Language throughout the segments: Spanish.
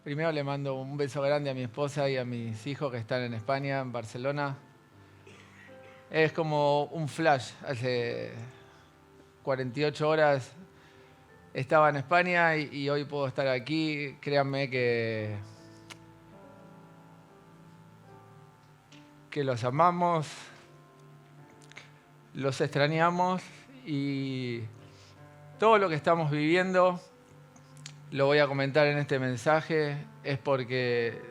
Primero le mando un beso grande a mi esposa y a mis hijos que están en España, en Barcelona. Es como un flash. Hace 48 horas estaba en España y hoy puedo estar aquí. Créanme que los amamos, los extrañamos y todo lo que estamos viviendo, lo voy a comentar en este mensaje, es porque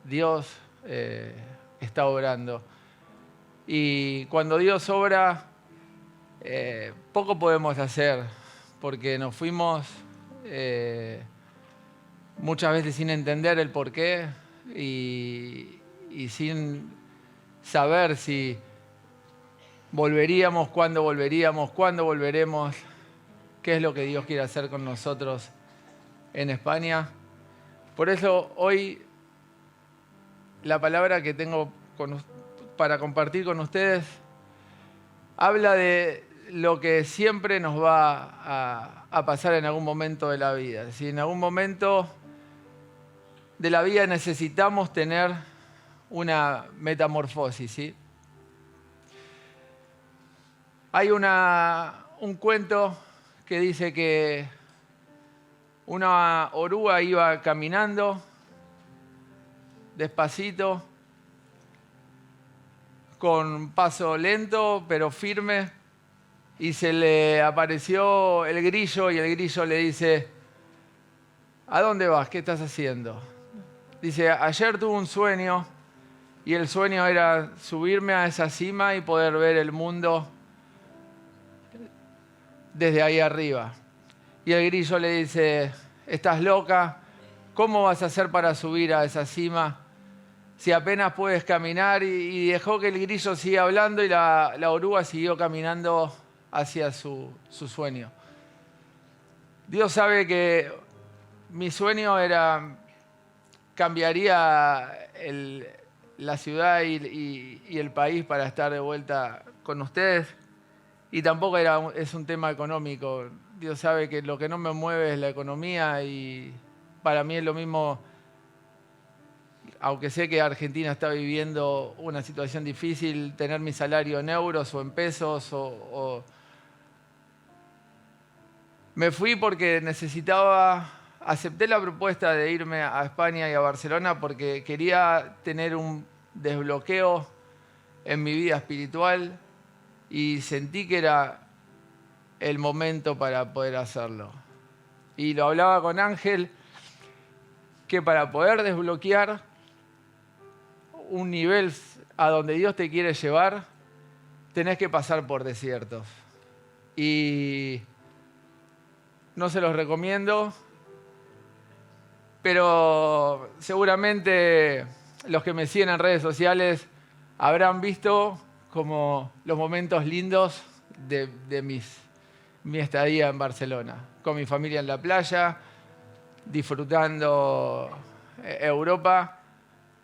Dios está obrando. Y cuando Dios obra, poco podemos hacer, porque nos fuimos muchas veces sin entender el porqué y sin saber si volveríamos, cuándo volveremos, qué es lo que Dios quiere hacer con nosotros en España. Por eso hoy la palabra que tengo para compartir con ustedes habla de lo que siempre nos va a pasar en algún momento de la vida. Si en algún momento de la vida necesitamos tener una metamorfosis, ¿sí? Hay un cuento que dice que una oruga iba caminando despacito, con paso lento pero firme, y se le apareció el grillo y el grillo le dice: ¿a dónde vas? ¿Qué estás haciendo? Dice: ayer tuve un sueño y el sueño era subirme a esa cima y poder ver el mundo desde ahí arriba. Y el grillo le dice: estás loca, ¿cómo vas a hacer para subir a esa cima si apenas puedes caminar? Y dejó que el grillo siga hablando y la oruga siguió caminando hacia su sueño. Dios sabe que mi sueño cambiaría la ciudad y el país para estar de vuelta con ustedes. Y tampoco es un tema económico. Dios sabe que lo que no me mueve es la economía y para mí es lo mismo, aunque sé que Argentina está viviendo una situación difícil, tener mi salario en euros o en pesos Me fui porque acepté la propuesta de irme a España y a Barcelona porque quería tener un desbloqueo en mi vida espiritual y sentí que era el momento para poder hacerlo. Y lo hablaba con Ángel, que para poder desbloquear un nivel a donde Dios te quiere llevar, tenés que pasar por desiertos. Y no se los recomiendo, pero seguramente los que me siguen en redes sociales habrán visto como los momentos lindos de mi estadía en Barcelona, con mi familia en la playa, disfrutando Europa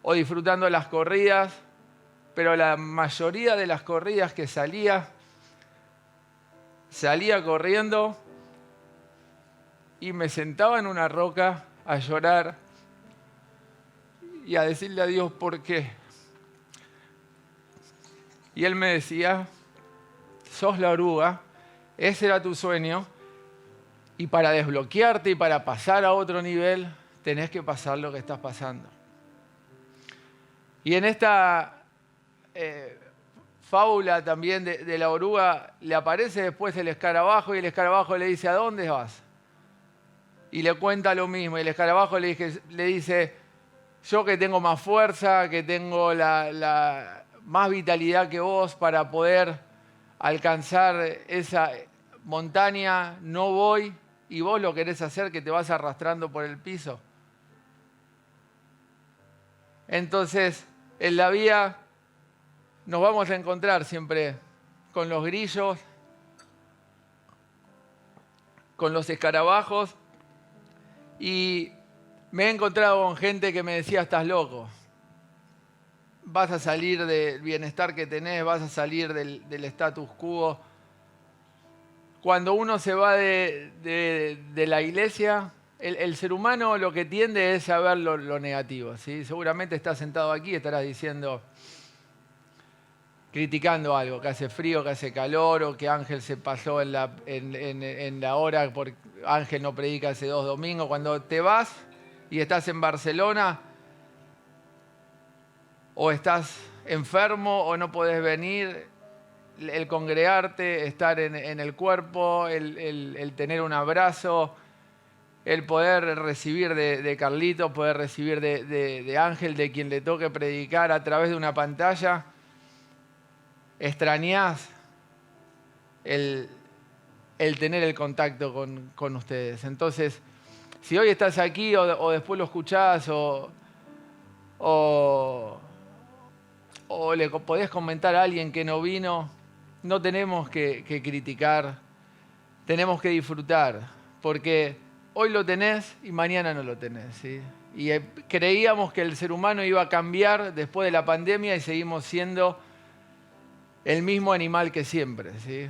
o disfrutando las corridas, pero la mayoría de las corridas que salía corriendo y me sentaba en una roca a llorar y a decirle a Dios por qué. Y Él me decía: sos la oruga, ese era tu sueño, y para desbloquearte y para pasar a otro nivel, tenés que pasar lo que estás pasando. Y en esta fábula también de la oruga, le aparece después el escarabajo y el escarabajo le dice: ¿a dónde vas? Y le cuenta lo mismo. Y el escarabajo le dice: yo que tengo más fuerza, que tengo la más vitalidad que vos para poder alcanzar esa montaña, no voy, y vos lo querés hacer, que te vas arrastrando por el piso. Entonces, en la vida nos vamos a encontrar siempre con los grillos, con los escarabajos, y me he encontrado con gente que me decía: estás loco, vas a salir del bienestar que tenés, vas a salir del status quo. Cuando uno se va de la iglesia, el ser humano lo que tiende es a ver lo negativo, ¿sí? Seguramente estás sentado aquí y estarás diciendo, criticando algo, que hace frío, que hace calor, o que Ángel se pasó en la hora, porque Ángel no predica hace 2 domingos. Cuando te vas y estás en Barcelona, o estás enfermo o no podés venir, el congregarte, estar en el cuerpo, el tener un abrazo, el poder recibir de Carlito, poder recibir de Ángel, de quien le toque predicar a través de una pantalla, extrañás el tener el contacto con ustedes. Entonces, si hoy estás aquí o después lo escuchás o le podés comentar a alguien que no vino, no tenemos que criticar, tenemos que disfrutar, porque hoy lo tenés y mañana no lo tenés, ¿sí? Y creíamos que el ser humano iba a cambiar después de la pandemia y seguimos siendo el mismo animal que siempre, ¿sí?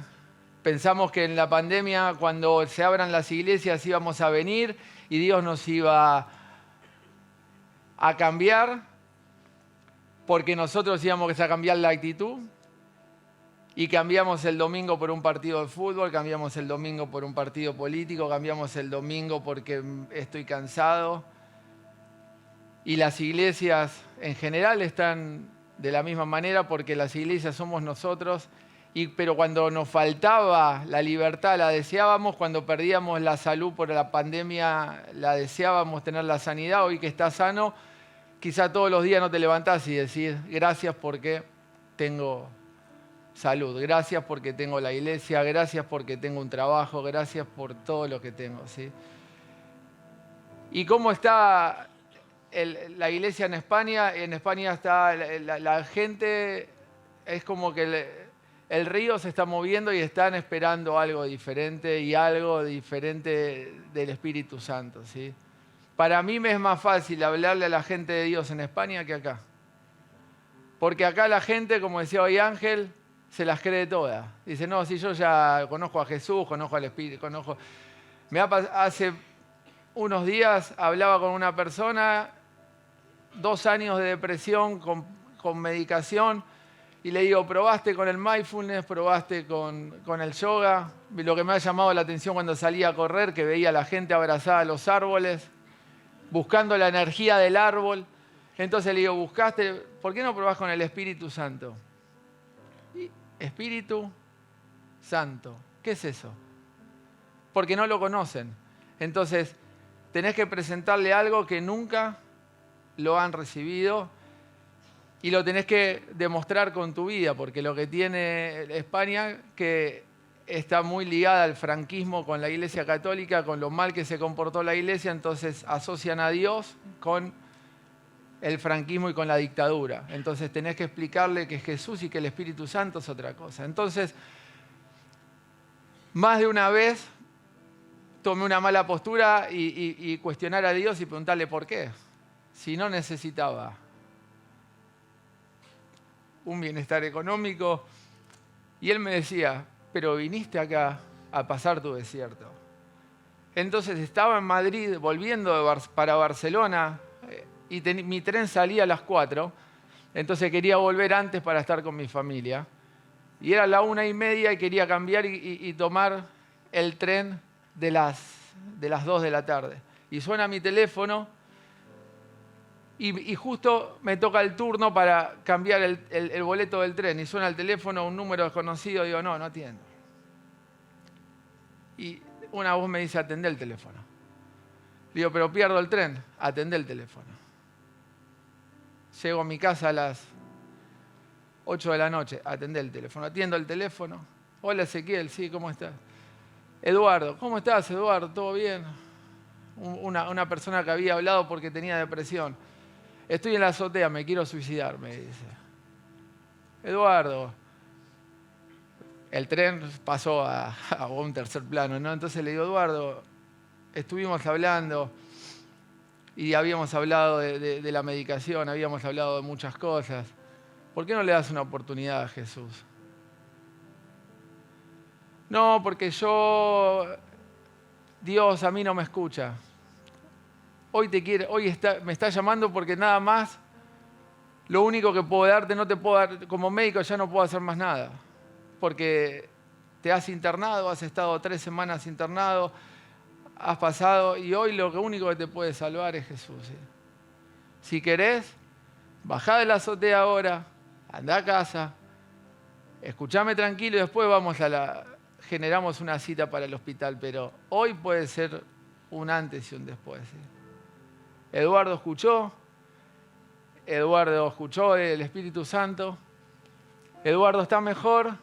Pensamos que en la pandemia, cuando se abran las iglesias, íbamos a venir y Dios nos iba a cambiar, porque nosotros íbamos a cambiar la actitud, y cambiamos el domingo por un partido de fútbol, cambiamos el domingo por un partido político, cambiamos el domingo porque estoy cansado. Y las iglesias en general están de la misma manera, porque las iglesias somos nosotros, pero cuando nos faltaba la libertad la deseábamos, cuando perdíamos la salud por la pandemia la deseábamos tener la sanidad. Hoy que estás sano, quizá todos los días no te levantás y decís, gracias porque tengo salud, gracias porque tengo la iglesia, gracias porque tengo un trabajo, gracias por todo lo que tengo, ¿sí? ¿Y cómo está la iglesia en España? En España está la gente, es como que el río se está moviendo y están esperando algo diferente, y algo diferente del Espíritu Santo, ¿sí? Para mí me es más fácil hablarle a la gente de Dios en España que acá. Porque acá la gente, como decía hoy Ángel, se las cree todas. Dice, no, si yo ya conozco a Jesús, conozco al Espíritu, conozco... Hace unos días hablaba con una persona, 2 años de depresión con medicación, y le digo, ¿probaste con el mindfulness? ¿Probaste con el yoga? Lo que me ha llamado la atención cuando salía a correr, que veía a la gente abrazada a los árboles, buscando la energía del árbol. Entonces le digo, ¿buscaste? ¿Por qué no probás con el Espíritu Santo? Espíritu Santo, ¿qué es eso? Porque no lo conocen. Entonces, tenés que presentarle algo que nunca lo han recibido, y lo tenés que demostrar con tu vida, porque lo que tiene España, que está muy ligada al franquismo con la Iglesia Católica, con lo mal que se comportó la Iglesia, entonces asocian a Dios con el franquismo y con la dictadura. Entonces tenés que explicarle que Jesús y que el Espíritu Santo es otra cosa. Entonces, más de una vez tomé una mala postura y cuestionar a Dios y preguntarle por qué. Si no necesitaba un bienestar económico. Y él me decía, pero viniste acá a pasar tu desierto. Entonces estaba en Madrid volviendo para Barcelona, y mi tren salía a las 4, entonces quería volver antes para estar con mi familia. Y era la 1:30 y quería cambiar y tomar el tren de las 2 de la tarde. Y suena mi teléfono y justo me toca el turno para cambiar el boleto del tren. Y suena el teléfono, un número desconocido, digo, no atiendo. Y una voz me dice, atendé el teléfono. Digo, pero pierdo el tren, atendé el teléfono. Llego a mi casa a las 8 de la noche, atendé el teléfono, atiendo el teléfono. Hola Ezequiel, sí, ¿cómo estás? Eduardo, ¿cómo estás, Eduardo? ¿Todo bien? Una persona que había hablado porque tenía depresión. Estoy en la azotea, me quiero suicidar, me dice. Eduardo, el tren pasó a un tercer plano, ¿no? Entonces le digo, Eduardo, estuvimos hablando y habíamos hablado de la medicación, habíamos hablado de muchas cosas. ¿Por qué no le das una oportunidad a Jesús? No, porque Dios a mí no me escucha. hoy me está llamando porque nada más, lo único que puedo darte, no te puedo dar, como médico ya no puedo hacer más nada. Porque te has internado, has estado 3 semanas internado, has pasado, y hoy lo único que te puede salvar es Jesús. ¿Sí? Si querés, bajá de la azotea ahora, andá a casa, escuchame tranquilo y después generamos una cita para el hospital, pero hoy puede ser un antes y un después. ¿Sí? Eduardo escuchó el Espíritu Santo, Eduardo está mejor,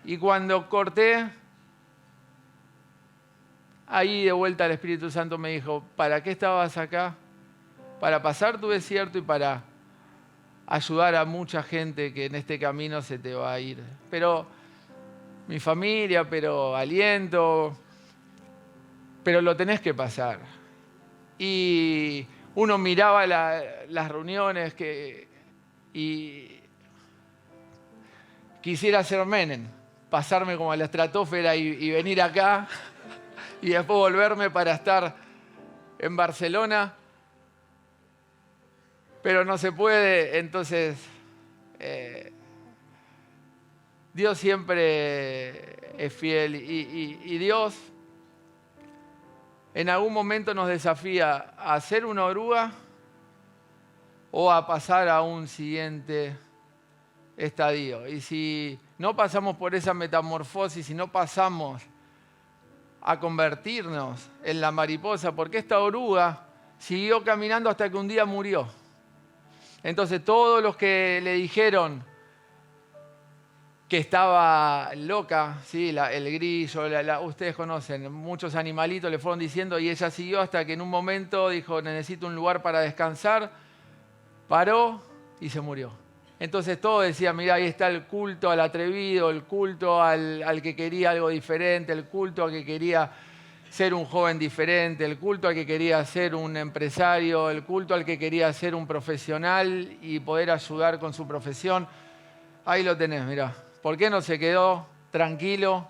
y cuando corté, ahí de vuelta el Espíritu Santo me dijo, ¿para qué estabas acá? Para pasar tu desierto y para ayudar a mucha gente que en este camino se te va a ir. Pero mi familia, pero aliento, pero lo tenés que pasar. Y uno miraba las reuniones y quisiera ser Menem, pasarme como a la estratosfera y venir acá y después volverme para estar en Barcelona. Pero no se puede, entonces Dios siempre es fiel y Dios en algún momento nos desafía a ser una oruga o a pasar a un siguiente estadio. Y si no pasamos por esa metamorfosis, si no pasamos a convertirnos en la mariposa, porque esta oruga siguió caminando hasta que un día murió. Entonces todos los que le dijeron que estaba loca, ¿sí? El grillo, ustedes conocen, muchos animalitos le fueron diciendo y ella siguió hasta que en un momento dijo, necesito un lugar para descansar, paró y se murió. Entonces todos decían, mira, ahí está el culto al atrevido, el culto al que quería algo diferente, el culto al que quería ser un joven diferente, el culto al que quería ser un empresario, el culto al que quería ser un profesional y poder ayudar con su profesión. Ahí lo tenés, mirá. ¿Por qué no se quedó tranquilo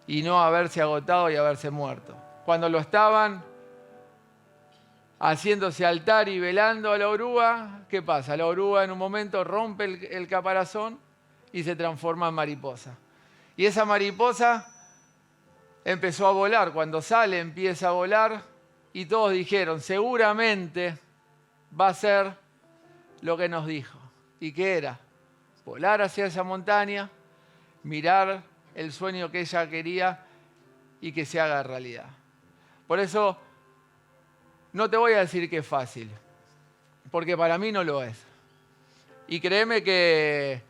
y no haberse agotado y haberse muerto? Cuando lo estaban haciéndose altar y velando a la oruga, ¿qué pasa? La oruga en un momento rompe el caparazón y se transforma en mariposa. Y esa mariposa empezó a volar. Cuando sale empieza a volar y todos dijeron, seguramente va a ser lo que nos dijo. ¿Y qué era? Volar hacia esa montaña, mirar el sueño que ella quería y que se haga realidad. Por eso no te voy a decir que es fácil, porque para mí no lo es. Y créeme que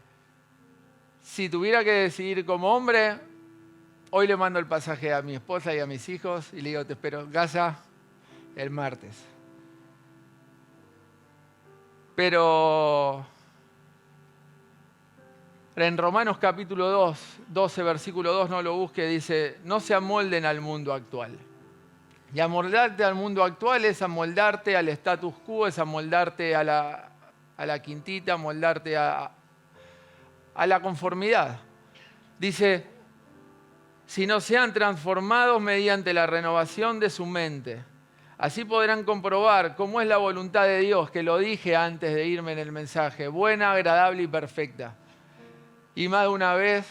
si tuviera que decidir como hombre, hoy le mando el pasaje a mi esposa y a mis hijos y le digo, te espero en casa el martes. Pero en Romanos capítulo 12, versículo 2, no lo busque, dice, no se amolden al mundo actual. Y amoldarte al mundo actual es amoldarte al status quo, es amoldarte a la quintita, amoldarte a la conformidad. Dice, sino sean transformados mediante la renovación de su mente. Así podrán comprobar cómo es la voluntad de Dios, que lo dije antes de irme en el mensaje, buena, agradable y perfecta. Y más de una vez,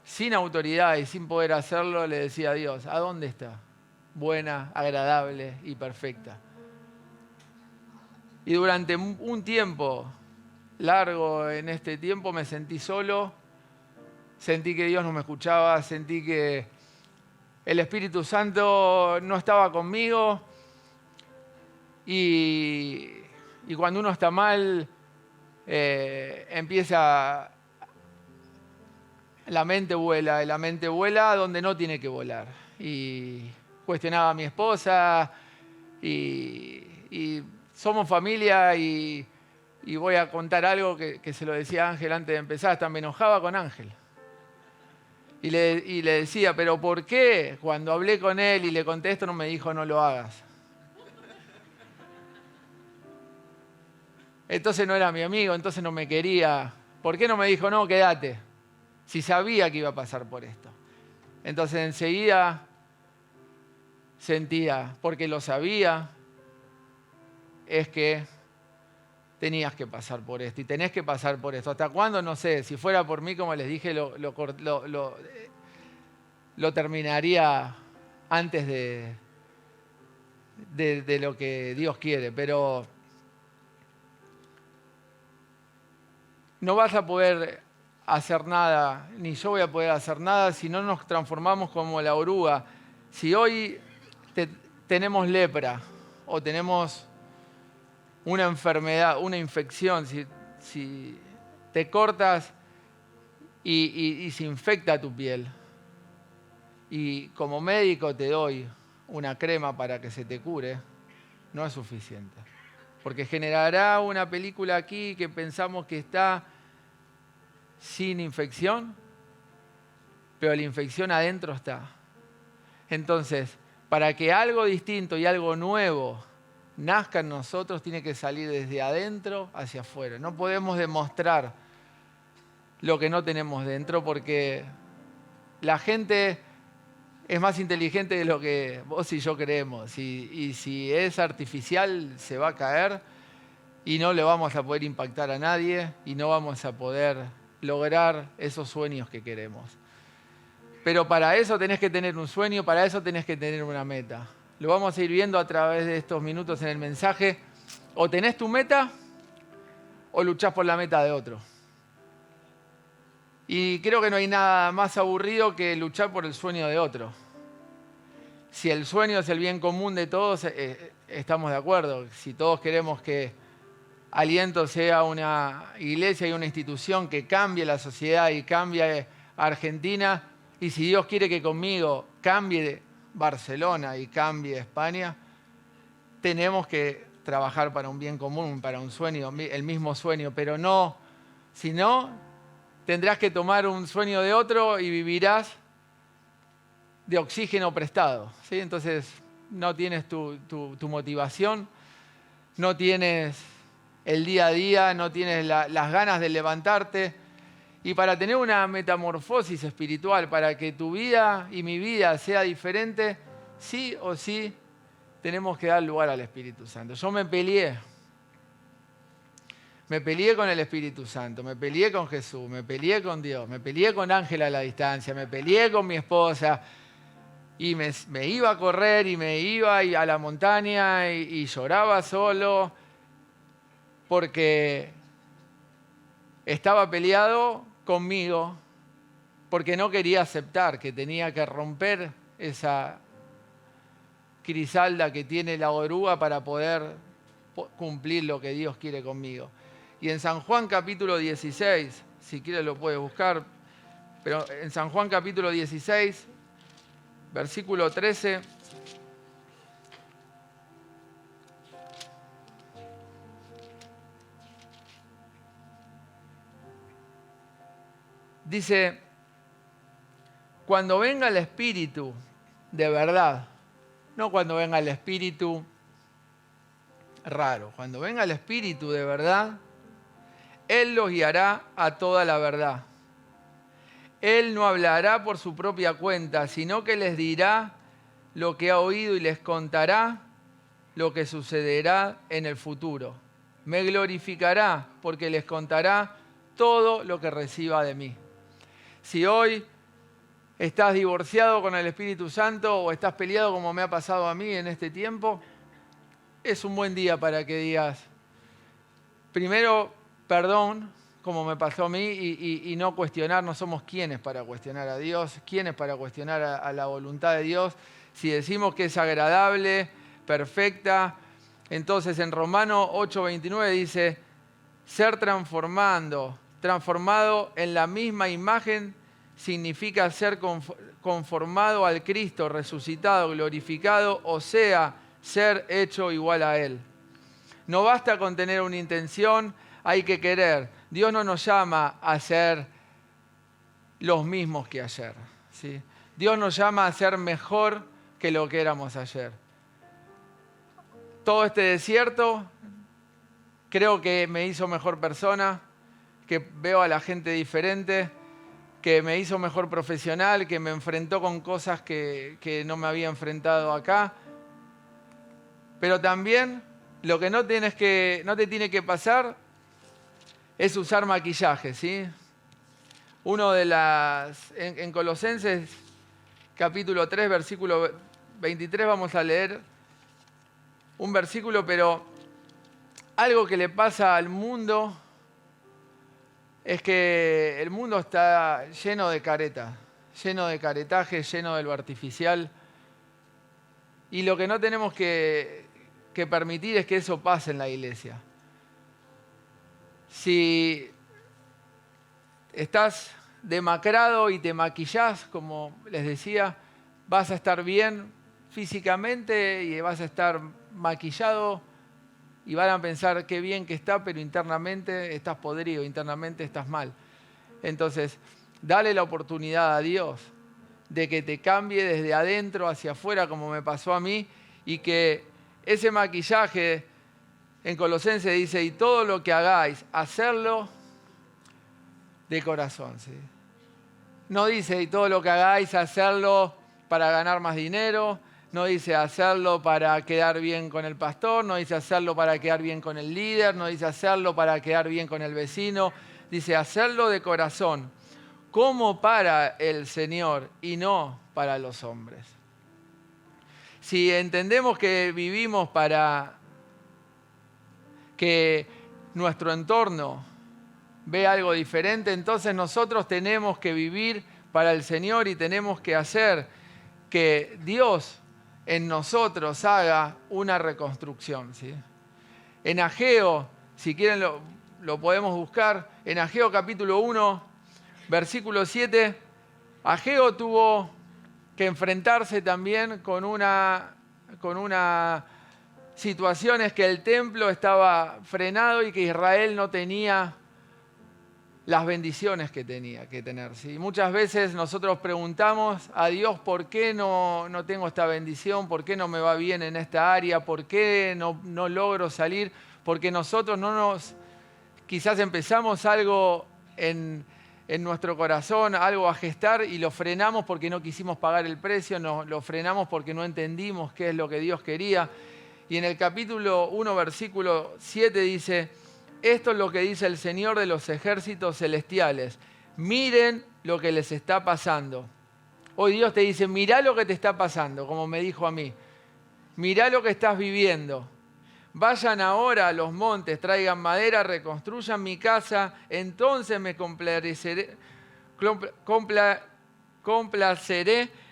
sin autoridad y sin poder hacerlo, le decía a Dios, ¿a dónde está? Buena, agradable y perfecta. Y durante un tiempo largo en este tiempo me sentí solo, sentí que Dios no me escuchaba, sentí que el Espíritu Santo no estaba conmigo y cuando uno está mal empieza, la mente vuela donde no tiene que volar. Y cuestionaba a mi esposa y somos familia y voy a contar algo que se lo decía a Ángel antes de empezar, hasta me enojaba con Ángel. Y le decía, ¿pero por qué? Cuando hablé con él y le conté esto no me dijo no lo hagas. Entonces no era mi amigo, entonces no me quería. ¿Por qué no me dijo no, quédate? Si sabía que iba a pasar por esto. Entonces enseguida sentía, porque lo sabía, es que tenías que pasar por esto y tenés que pasar por esto. ¿Hasta cuándo? No sé. Si fuera por mí, como les dije, lo terminaría antes de lo que Dios quiere. Pero no vas a poder hacer nada, ni yo voy a poder hacer nada si no nos transformamos como la oruga. Si hoy tenemos lepra o tenemos una enfermedad, una infección, si te cortas y se infecta tu piel, y como médico te doy una crema para que se te cure, no es suficiente. Porque generará una película aquí que pensamos que está sin infección, pero la infección adentro está. Entonces, para que algo distinto y algo nuevo nazca en nosotros, tiene que salir desde adentro hacia afuera. No podemos demostrar lo que no tenemos dentro, porque la gente es más inteligente de lo que vos y yo creemos. Y si es artificial, se va a caer y no le vamos a poder impactar a nadie y no vamos a poder lograr esos sueños que queremos. Pero para eso tenés que tener un sueño, para eso tenés que tener una meta. Lo vamos a ir viendo a través de estos minutos en el mensaje. O tenés tu meta o luchás por la meta de otro. Y creo que no hay nada más aburrido que luchar por el sueño de otro. Si el sueño es el bien común de todos, estamos de acuerdo. Si todos queremos que Aliento sea una iglesia y una institución que cambie la sociedad y cambie Argentina, y si Dios quiere que conmigo cambie Barcelona y cambie España, tenemos que trabajar para un bien común, para un sueño, el mismo sueño, pero no, si no, tendrás que tomar un sueño de otro y vivirás de oxígeno prestado, ¿sí? Entonces no tienes tu motivación, no tienes el día a día, no tienes las ganas de levantarte. Y para tener una metamorfosis espiritual, para que tu vida y mi vida sea diferente, sí o sí tenemos que dar lugar al Espíritu Santo. Yo me peleé con el Espíritu Santo, me peleé con Jesús, me peleé con Dios, me peleé con Ángela a la distancia, me peleé con mi esposa y me iba a correr y me iba a la montaña y lloraba solo porque estaba peleado conmigo, porque no quería aceptar que tenía que romper esa crisalda que tiene la oruga para poder cumplir lo que Dios quiere conmigo. Y en San Juan capítulo 16, si quieres lo puedes buscar, pero en San Juan capítulo 16, versículo 13, dice, cuando venga el Espíritu de verdad, no cuando venga el Espíritu raro, cuando venga el Espíritu de verdad, Él los guiará a toda la verdad. Él no hablará por su propia cuenta, sino que les dirá lo que ha oído y les contará lo que sucederá en el futuro. Me glorificará porque les contará todo lo que reciba de mí. Si hoy estás divorciado con el Espíritu Santo o estás peleado como me ha pasado a mí en este tiempo, es un buen día para que digas, primero, perdón, como me pasó a mí, y no cuestionar, no somos quienes para cuestionar a Dios, quienes para cuestionar a la voluntad de Dios. Si decimos que es agradable, perfecta, entonces en Romanos 8:29 dice, ser transformado en la misma imagen significa ser conformado al Cristo resucitado, glorificado, o sea, ser hecho igual a Él. No basta con tener una intención, hay que querer. Dios no nos llama a ser los mismos que ayer, ¿sí? Dios nos llama a ser mejor que lo que éramos ayer. Todo este desierto creo que me hizo mejor persona, que veo a la gente diferente, que me hizo mejor profesional, que me enfrentó con cosas que no me había enfrentado acá. Pero también lo que no te tiene que pasar es usar maquillaje, ¿sí? En Colosenses capítulo 3, versículo 23, vamos a leer un versículo, pero algo que le pasa al mundo es que el mundo está lleno de caretas, lleno de caretaje, lleno de lo artificial. Y lo que no tenemos que permitir es que eso pase en la iglesia. Si estás demacrado y te maquillás, como les decía, vas a estar bien físicamente y vas a estar maquillado y van a pensar qué bien que está, pero internamente estás podrido, internamente estás mal. Entonces, dale la oportunidad a Dios de que te cambie desde adentro hacia afuera, como me pasó a mí, y que ese maquillaje en Colosenses dice, y todo lo que hagáis, hacerlo de corazón, ¿sí? No dice, y todo lo que hagáis, hacerlo para ganar más dinero. No dice hacerlo para quedar bien con el pastor. No dice hacerlo para quedar bien con el líder. No dice hacerlo para quedar bien con el vecino. Dice hacerlo de corazón, como para el Señor y no para los hombres. Si entendemos que vivimos para que nuestro entorno vea algo diferente, entonces nosotros tenemos que vivir para el Señor y tenemos que hacer que Dios en nosotros haga una reconstrucción, ¿sí? En Ageo, si quieren lo podemos buscar, en Ageo capítulo 1, versículo 7, Ageo tuvo que enfrentarse también con una situación, es que el templo estaba frenado y que Israel no tenía las bendiciones que tenía que tener, ¿sí? Muchas veces nosotros preguntamos a Dios, ¿por qué no tengo esta bendición? ¿Por qué no me va bien en esta área? ¿Por qué no logro salir? Porque nosotros quizás empezamos algo en nuestro corazón, algo a gestar y lo frenamos porque no quisimos pagar el precio, lo frenamos porque no entendimos qué es lo que Dios quería. Y en el capítulo 1, versículo 7 dice, esto es lo que dice el Señor de los ejércitos celestiales. Miren lo que les está pasando. Hoy Dios te dice, mirá lo que te está pasando, como me dijo a mí. Mirá lo que estás viviendo. Vayan ahora a los montes, traigan madera, reconstruyan mi casa, entonces me complaceré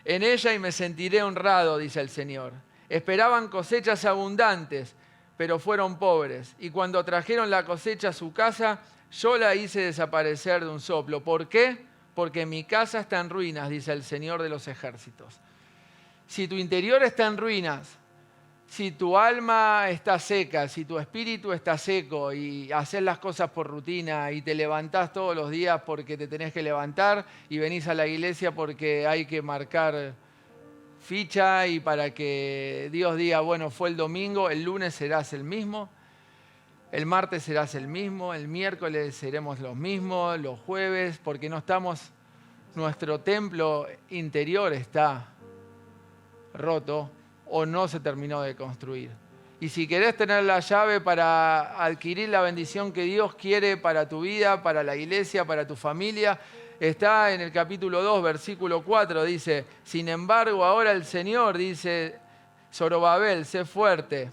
en ella y me sentiré honrado, dice el Señor. Esperaban cosechas abundantes, pero fueron pobres. Y cuando trajeron la cosecha a su casa, yo la hice desaparecer de un soplo. ¿Por qué? Porque mi casa está en ruinas, dice el Señor de los ejércitos. Si tu interior está en ruinas, si tu alma está seca, si tu espíritu está seco y haces las cosas por rutina y te levantás todos los días porque te tenés que levantar y venís a la iglesia porque hay que marcar ficha y para que Dios diga, bueno, fue el domingo, el lunes serás el mismo, el martes serás el mismo, el miércoles seremos los mismos, los jueves, porque nuestro templo interior está roto o no se terminó de construir. Y si querés tener la llave para adquirir la bendición que Dios quiere para tu vida, para la iglesia, para tu familia, está en el capítulo 2, versículo 4, dice, sin embargo, ahora el Señor dice, Zorobabel, sé fuerte.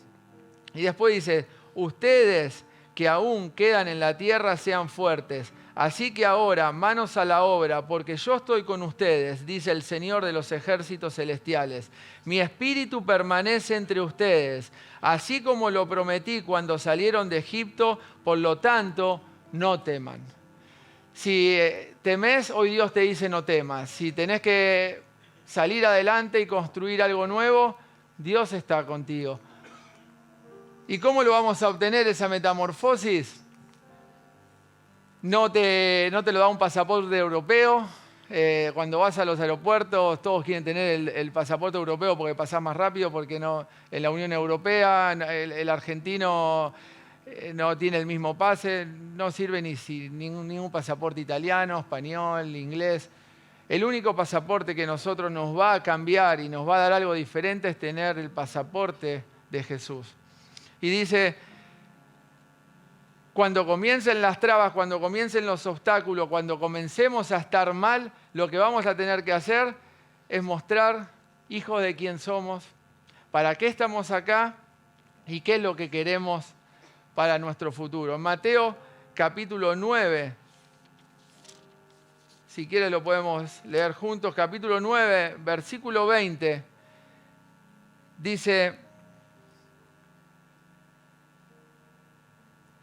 Y después dice, ustedes que aún quedan en la tierra sean fuertes. Así que ahora, manos a la obra, porque yo estoy con ustedes, dice el Señor de los ejércitos celestiales. Mi espíritu permanece entre ustedes, así como lo prometí cuando salieron de Egipto, por lo tanto, no teman. Si temés, hoy Dios te dice no temas. Si tenés que salir adelante y construir algo nuevo, Dios está contigo. ¿Y cómo lo vamos a obtener esa metamorfosis? No te lo da un pasaporte europeo. Cuando vas a los aeropuertos, todos quieren tener el pasaporte europeo porque pasás más rápido, porque no, en la Unión Europea el argentino no tiene el mismo pase, no sirve ningún pasaporte italiano, español, inglés. El único pasaporte que nosotros nos va a cambiar y nos va a dar algo diferente es tener el pasaporte de Jesús. Y dice, cuando comiencen las trabas, cuando comiencen los obstáculos, cuando comencemos a estar mal, lo que vamos a tener que hacer es mostrar, hijos, de quién somos, para qué estamos acá y qué es lo que queremos para nuestro futuro. En Mateo capítulo 9, si quiere lo podemos leer juntos, capítulo 9, versículo 20, dice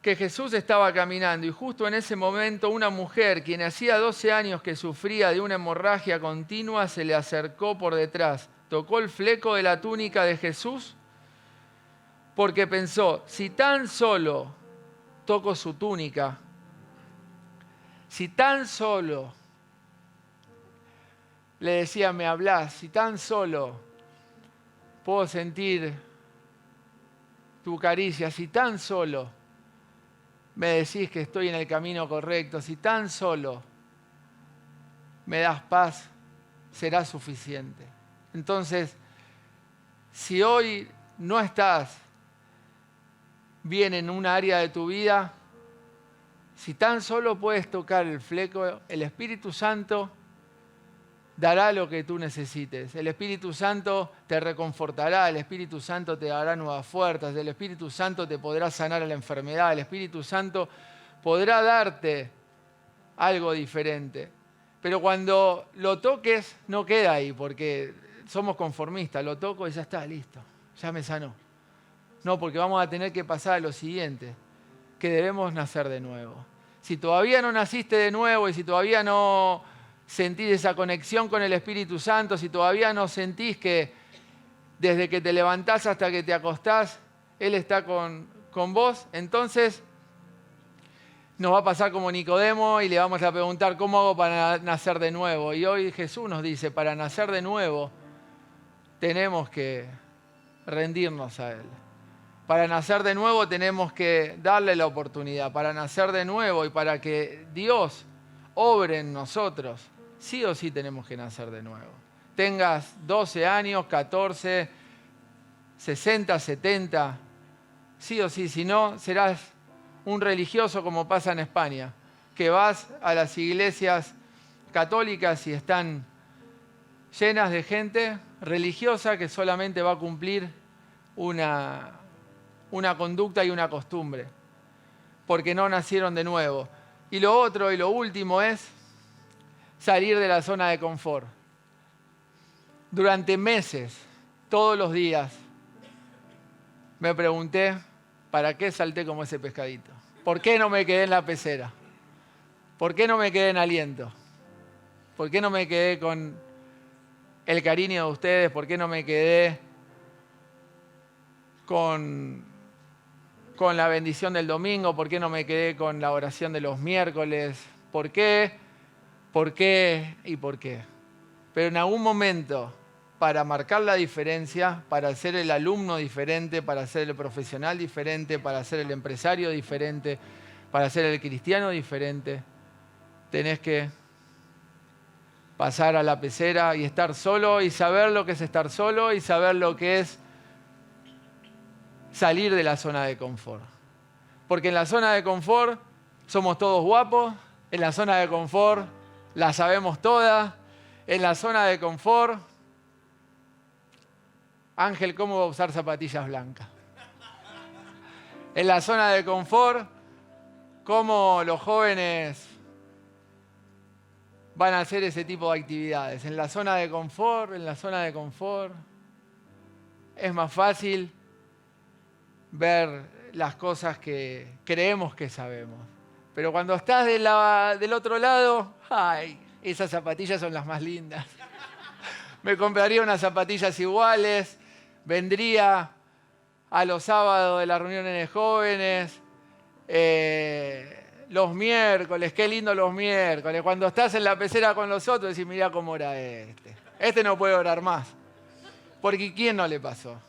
que Jesús estaba caminando y justo en ese momento una mujer, quien hacía 12 años que sufría de una hemorragia continua, se le acercó por detrás, tocó el fleco de la túnica de Jesús, porque pensó, si tan solo toco su túnica, si tan solo, le decía, me hablás, si tan solo puedo sentir tu caricia, si tan solo me decís que estoy en el camino correcto, si tan solo me das paz, será suficiente. Entonces, si hoy no estás bien en un área de tu vida, si tan solo puedes tocar el fleco, el Espíritu Santo dará lo que tú necesites. El Espíritu Santo te reconfortará, el Espíritu Santo te dará nuevas fuerzas, el Espíritu Santo te podrá sanar a la enfermedad, el Espíritu Santo podrá darte algo diferente. Pero cuando lo toques, no queda ahí, porque somos conformistas. Lo toco y ya está, listo, ya me sanó. No, porque vamos a tener que pasar a lo siguiente, que debemos nacer de nuevo. Si todavía no naciste de nuevo y si todavía no sentís esa conexión con el Espíritu Santo, si todavía no sentís que desde que te levantás hasta que te acostás, Él está con vos, entonces nos va a pasar como Nicodemo y le vamos a preguntar, ¿cómo hago para nacer de nuevo? Y hoy Jesús nos dice, para nacer de nuevo tenemos que rendirnos a Él. Para nacer de nuevo tenemos que darle la oportunidad. Para nacer de nuevo y para que Dios obre en nosotros, sí o sí tenemos que nacer de nuevo. Tengas 12 años, 14, 60, 70, sí o sí, si no, serás un religioso como pasa en España, que vas a las iglesias católicas y están llenas de gente religiosa que solamente va a cumplir una conducta y una costumbre, porque no nacieron de nuevo. Y lo otro y lo último es salir de la zona de confort. Durante meses, todos los días, me pregunté, ¿para qué salté como ese pescadito? ¿Por qué no me quedé en la pecera? ¿Por qué no me quedé en aliento? ¿Por qué no me quedé con el cariño de ustedes? ¿Por qué no me quedé con la bendición del domingo? ¿Por qué no me quedé con la oración de los miércoles? ¿Por qué? ¿Por qué? ¿Y por qué? Pero en algún momento, para marcar la diferencia, para ser el alumno diferente, para ser el profesional diferente, para ser el empresario diferente, para ser el cristiano diferente, tenés que pasar a la pecera y estar solo y saber lo que es estar solo y saber lo que es salir de la zona de confort. Porque en la zona de confort somos todos guapos, en la zona de confort la sabemos todas, en la zona de confort, Ángel, ¿cómo va a usar zapatillas blancas? En la zona de confort, ¿cómo los jóvenes van a hacer ese tipo de actividades? En la zona de confort, es más fácil ver las cosas que creemos que sabemos. Pero cuando estás del otro lado, ¡ay! Esas zapatillas son las más lindas. Me compraría unas zapatillas iguales, vendría a los sábados de las reuniones de jóvenes, los miércoles, qué lindo los miércoles. Cuando estás en la pecera con los otros, decís, mirá cómo ora este. Este no puede orar más. Porque ¿quién no le pasó?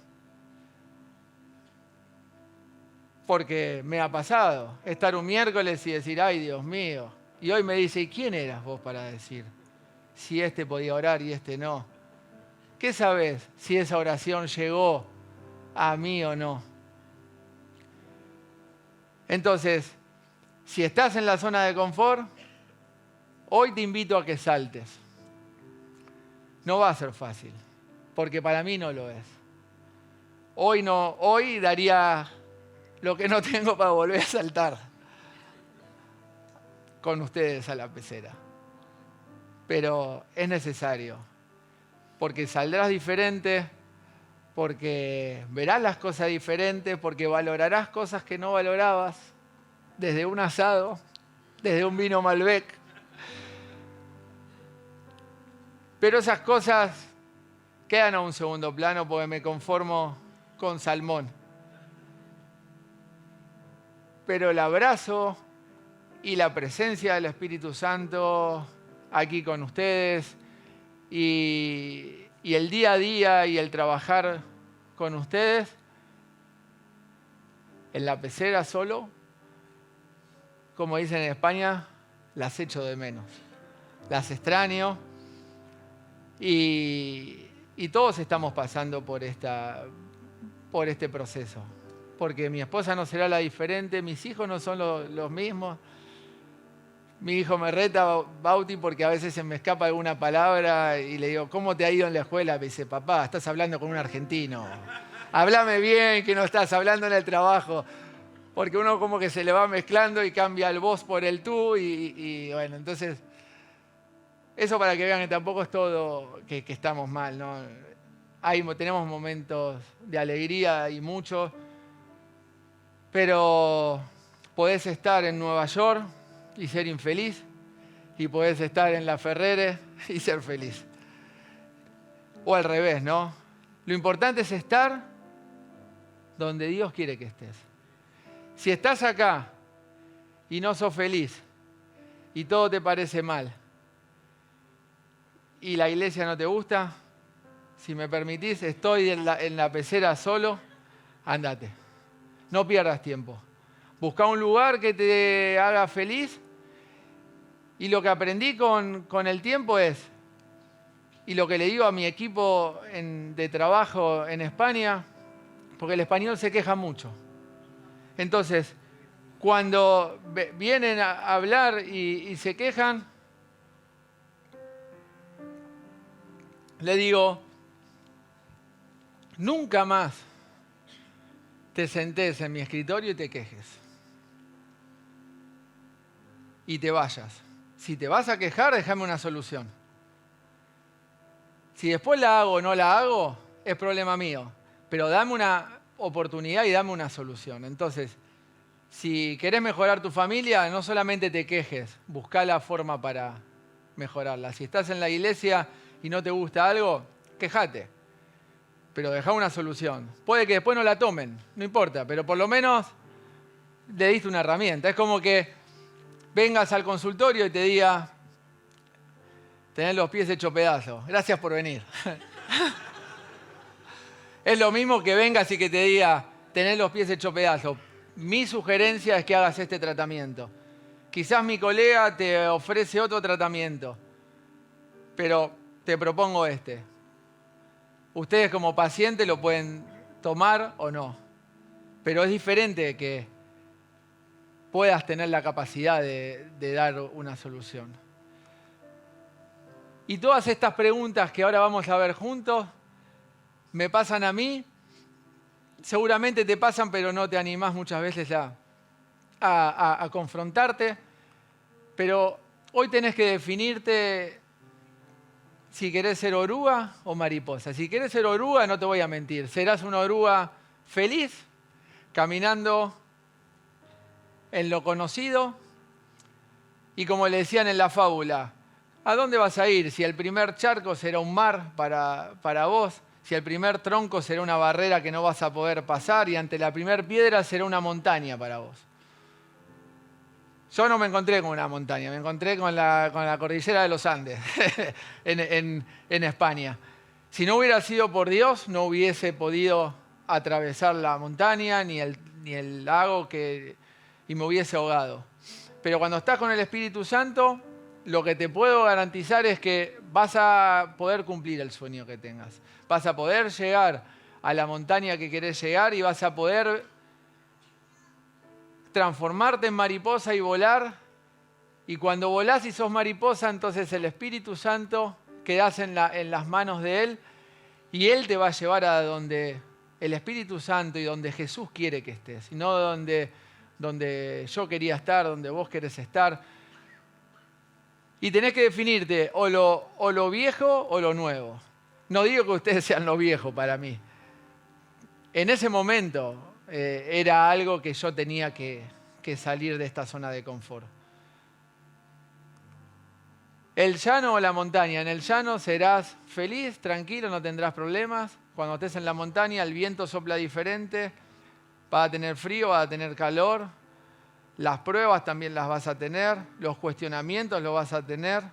porque me ha pasado estar un miércoles y decir, ay, Dios mío. Y hoy me dice, ¿y quién eras vos para decir si este podía orar y este no? ¿Qué sabés si esa oración llegó a mí o no? Entonces, si estás en la zona de confort, hoy te invito a que saltes. No va a ser fácil, porque para mí no lo es. Hoy daría lo que no tengo para volver a saltar con ustedes a la pecera. Pero es necesario, porque saldrás diferente, porque verás las cosas diferentes, porque valorarás cosas que no valorabas, desde un asado, desde un vino Malbec. Pero esas cosas quedan a un segundo plano porque me conformo con salmón. Pero el abrazo y la presencia del Espíritu Santo aquí con ustedes y el día a día y el trabajar con ustedes en la pecera solo, como dicen en España, las echo de menos, las extraño y todos estamos pasando por este proceso, porque mi esposa no será la diferente, mis hijos no son los mismos. Mi hijo me reta, Bauti, porque a veces se me escapa alguna palabra y le digo, ¿cómo te ha ido en la escuela? Me dice, papá, estás hablando con un argentino. Háblame bien, que no estás hablando en el trabajo. Porque uno como que se le va mezclando y cambia el vos por el tú. Y bueno, entonces, eso para que vean que tampoco es todo que estamos mal, ¿no? Tenemos momentos de alegría y mucho. Pero podés estar en Nueva York y ser infeliz, y podés estar en la Ferrere y ser feliz. O al revés, ¿no? Lo importante es estar donde Dios quiere que estés. Si estás acá y no sos feliz, y todo te parece mal, y la iglesia no te gusta, si me permitís, estoy en la pecera solo, andate. No pierdas tiempo. Busca un lugar que te haga feliz. Y lo que aprendí con el tiempo es, y lo que le digo a mi equipo de trabajo en España, porque el español se queja mucho. Entonces, cuando vienen a hablar y se quejan, le digo, nunca más te sentés en mi escritorio y te quejes. Y te vayas. Si te vas a quejar, déjame una solución. Si después la hago o no la hago, es problema mío. Pero dame una oportunidad y dame una solución. Entonces, si querés mejorar tu familia, no solamente te quejes, buscá la forma para mejorarla. Si estás en la iglesia y no te gusta algo, quejate. Pero dejá una solución. Puede que después no la tomen, no importa, pero por lo menos le diste una herramienta. Es como que vengas al consultorio y te diga, tenés los pies hechos pedazos, gracias por venir. Es lo mismo que vengas y que te diga, tenés los pies hechos pedazos. Mi sugerencia es que hagas este tratamiento. Quizás mi colega te ofrece otro tratamiento, pero te propongo este. Ustedes como pacientes lo pueden tomar o no, pero es diferente que puedas tener la capacidad de dar una solución. Y todas estas preguntas que ahora vamos a ver juntos, me pasan a mí, seguramente te pasan, pero no te animás muchas veces a confrontarte. Pero hoy tenés que definirte si querés ser oruga o mariposa. Si querés ser oruga, no te voy a mentir, serás una oruga feliz, caminando en lo conocido. Y como le decían en la fábula, ¿a dónde vas a ir? Si el primer charco será un mar para vos, si el primer tronco será una barrera que no vas a poder pasar y ante la primer piedra será una montaña para vos. Yo no me encontré con una montaña, me encontré con la cordillera de los Andes en España. Si no hubiera sido por Dios, no hubiese podido atravesar la montaña ni el lago y me hubiese ahogado. Pero cuando estás con el Espíritu Santo, lo que te puedo garantizar es que vas a poder cumplir el sueño que tengas. Vas a poder llegar a la montaña que querés llegar y vas a poder transformarte en mariposa y volar. Y cuando volás y sos mariposa, entonces el Espíritu Santo quedás en las manos de Él y Él te va a llevar a donde el Espíritu Santo y donde Jesús quiere que estés, y no donde yo quería estar, donde vos querés estar. Y tenés que definirte o lo viejo o lo nuevo. No digo que ustedes sean lo viejo para mí. En ese momento era algo que yo tenía que salir de esta zona de confort. El llano o la montaña. En el llano serás feliz, tranquilo, no tendrás problemas. Cuando estés en la montaña el viento sopla diferente. Vas a tener frío, vas a tener calor. Las pruebas también las vas a tener. Los cuestionamientos los vas a tener.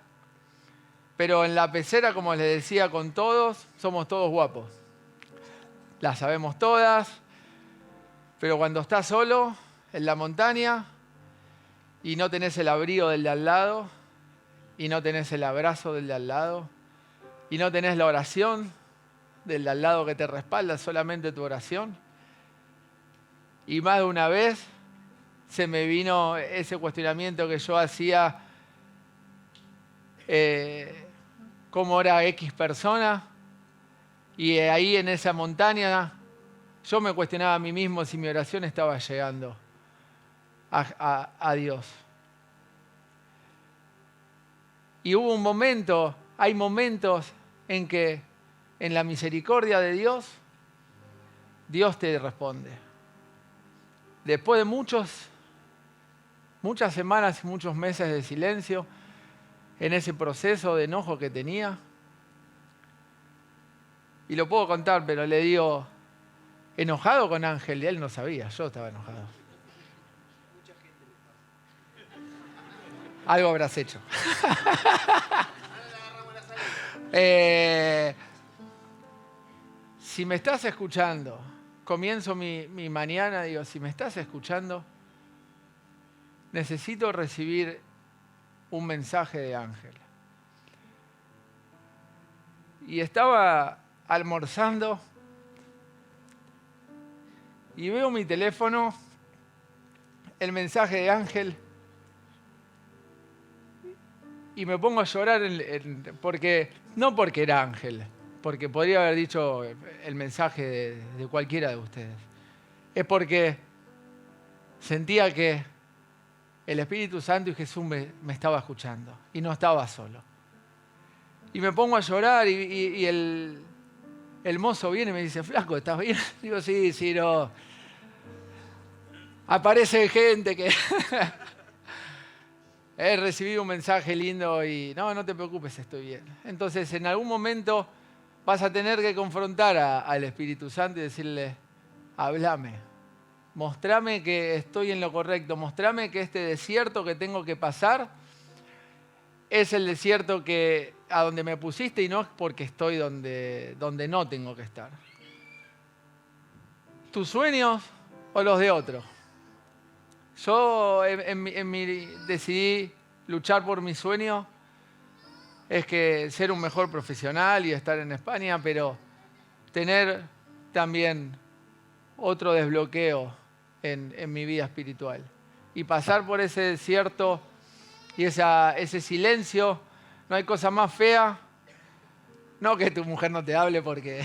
Pero en la pecera, como les decía, con todos, somos todos guapos. Las sabemos todas. Pero cuando estás solo en la montaña y no tenés el abrigo del de al lado, y no tenés el abrazo del de al lado, y no tenés la oración del de al lado que te respalda, solamente tu oración. Y más de una vez se me vino ese cuestionamiento que yo hacía, cómo era X persona, y ahí en esa montaña yo me cuestionaba a mí mismo si mi oración estaba llegando a Dios. Y hubo un momento, hay momentos en que en la misericordia de Dios, Dios te responde. Después de muchas semanas y muchos meses de silencio, en ese proceso de enojo que tenía, y lo puedo contar, pero le digo, enojado con Ángel, y él no sabía, yo estaba enojado. Algo habrás hecho. Si me estás escuchando, comienzo mi mañana, digo, si me estás escuchando, necesito recibir un mensaje de Ángel. Y estaba almorzando y veo mi teléfono, el mensaje de Ángel, y me pongo a llorar no porque era Ángel, porque podría haber dicho el mensaje de cualquiera de ustedes. Es porque sentía que el Espíritu Santo y Jesús me estaba escuchando y no estaba solo. Y me pongo a llorar y el mozo viene y me dice, flaco, ¿estás bien? Digo, sí, no. Aparece gente que... He recibido un mensaje lindo y no te preocupes, estoy bien. Entonces, en algún momento vas a tener que confrontar al Espíritu Santo y decirle, háblame, mostrame que estoy en lo correcto, mostrame que este desierto que tengo que pasar es el desierto a donde me pusiste y no es porque estoy donde no tengo que estar. ¿Tus sueños o los de otro? Yo decidí luchar por mi sueño, es que ser un mejor profesional y estar en España, pero tener también otro desbloqueo en mi vida espiritual. Y pasar por ese desierto y ese silencio, no hay cosa más fea, no que tu mujer no te hable, porque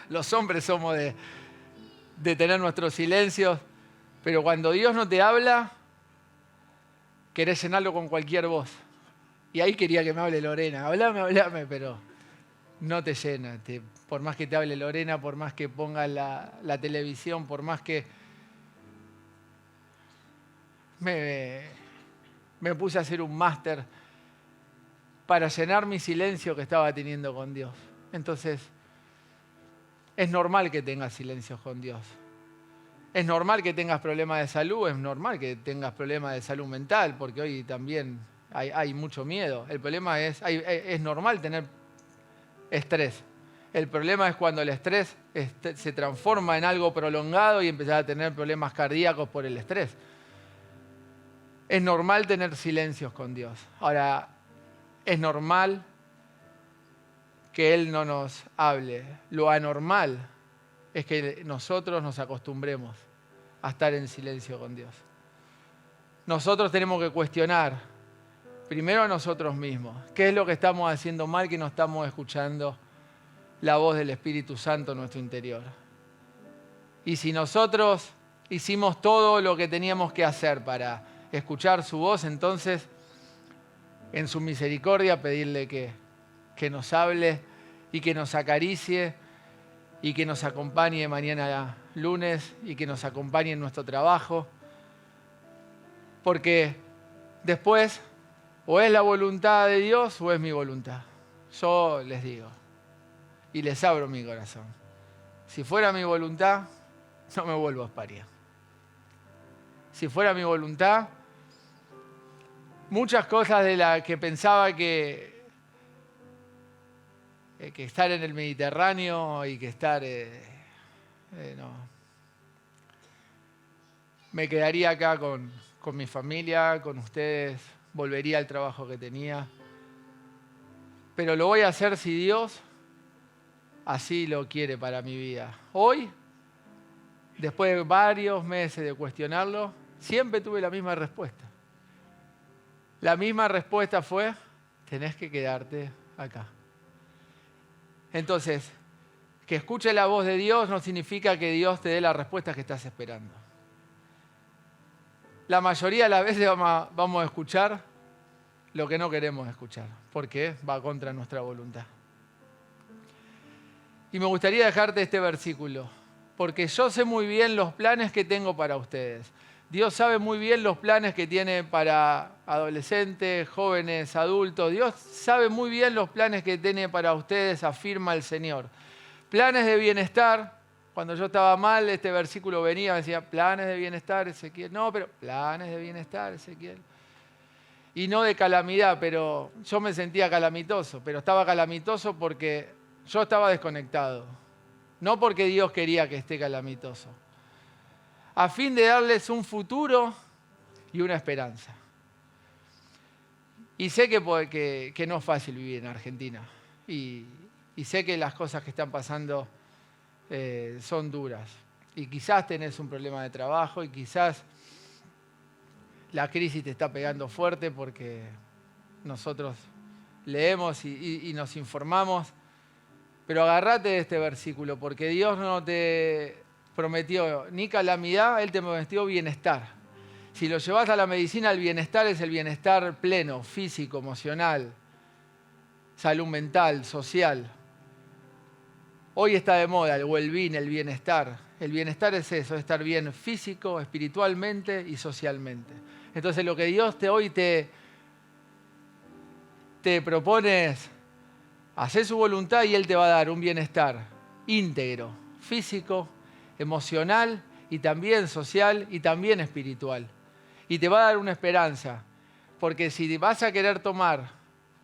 los hombres somos de tener nuestros silencios, pero cuando Dios no te habla, querés llenarlo con cualquier voz. Y ahí quería que me hable Lorena. Hablame, pero no te llena. Por más que te hable Lorena, por más que ponga la televisión, por más que me puse a hacer un máster para llenar mi silencio que estaba teniendo con Dios. Entonces, es normal que tengas silencios con Dios. Es normal que tengas problemas de salud, es normal que tengas problemas de salud mental, porque hoy también hay mucho miedo. El problema es normal tener estrés. El problema es cuando el estrés se transforma en algo prolongado y empezás a tener problemas cardíacos por el estrés. Es normal tener silencios con Dios. Ahora, es normal que Él no nos hable. Lo anormal es que nosotros nos acostumbremos a estar en silencio con Dios. Nosotros tenemos que cuestionar primero a nosotros mismos. ¿Qué es lo que estamos haciendo mal que no estamos escuchando la voz del Espíritu Santo en nuestro interior? Y si nosotros hicimos todo lo que teníamos que hacer para escuchar su voz, entonces en su misericordia pedirle que nos hable y que nos acaricie y que nos acompañe mañana lunes y que nos acompañe en nuestro trabajo. Porque después o es la voluntad de Dios o es mi voluntad. Yo les digo y les abro mi corazón. Si fuera mi voluntad, no me vuelvo a España. Si fuera mi voluntad, muchas cosas de las que pensaba que estar en el Mediterráneo y que estar... no. Me quedaría acá con mi familia, con ustedes, volvería al trabajo que tenía. Pero lo voy a hacer si Dios así lo quiere para mi vida. Hoy, después de varios meses de cuestionarlo, siempre tuve la misma respuesta. La misma respuesta fue, tenés que quedarte acá. Entonces, que escuche la voz de Dios no significa que Dios te dé la respuesta que estás esperando. La mayoría de las veces vamos a escuchar lo que no queremos escuchar, porque va contra nuestra voluntad. Y me gustaría dejarte este versículo, porque yo sé muy bien los planes que tengo para ustedes. Dios sabe muy bien los planes que tiene para adolescentes, jóvenes, adultos. Dios sabe muy bien los planes que tiene para ustedes, afirma el Señor. Planes de bienestar. Cuando yo estaba mal, este versículo venía, me decía, planes de bienestar, Ezequiel. No, pero planes de bienestar, Ezequiel. Y no de calamidad, pero yo me sentía calamitoso. Pero estaba calamitoso porque yo estaba desconectado. No porque Dios quería que esté calamitoso. A fin de darles un futuro y una esperanza. Y sé que no es fácil vivir en Argentina. Y sé que las cosas que están pasando son duras. Y quizás tenés un problema de trabajo y quizás la crisis te está pegando fuerte porque nosotros leemos y nos informamos. Pero agárrate de este versículo porque Dios no te prometió ni calamidad, Él te prometió bienestar. Si lo llevas a la medicina, el bienestar es el bienestar pleno, físico, emocional, salud mental, social. Hoy está de moda el well-being, el bienestar. El bienestar es eso, es estar bien físico, espiritualmente y socialmente. Entonces lo que Dios hoy te propone es hacer su voluntad y Él te va a dar un bienestar íntegro, físico, emocional y también social y también espiritual. Y te va a dar una esperanza, porque si vas a querer tomar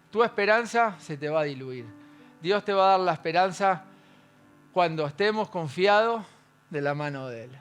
tu esperanza, se te va a diluir. Dios te va a dar la esperanza cuando estemos confiados de la mano de Él.